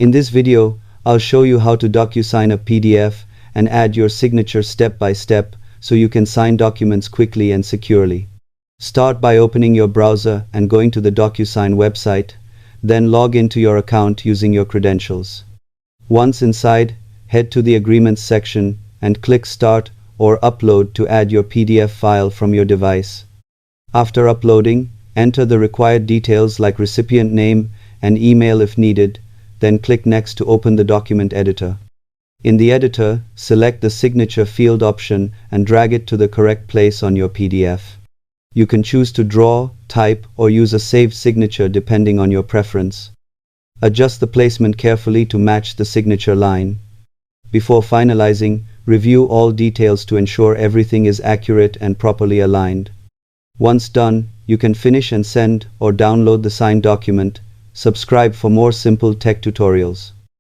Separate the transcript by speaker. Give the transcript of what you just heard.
Speaker 1: In this video, I'll show you how to Docusign a PDF and add your signature step by step so you can sign documents quickly and securely. Start by opening your browser and going to the Docusign website, then log into your account using your credentials. Once inside, head to the Agreements section and click Start or Upload to add your PDF file from your device. After uploading, enter the required details like recipient name and email if needed, then click Next to open the document editor. In the editor, select the signature field option and drag it to the correct place on your PDF. You can choose to draw, type, or use a saved signature depending on your preference. Adjust the placement carefully to match the signature line. Before finalizing, review all details to ensure everything is accurate and properly aligned. Once done, you can finish and send or download the signed document. Subscribe for more simple tech tutorials.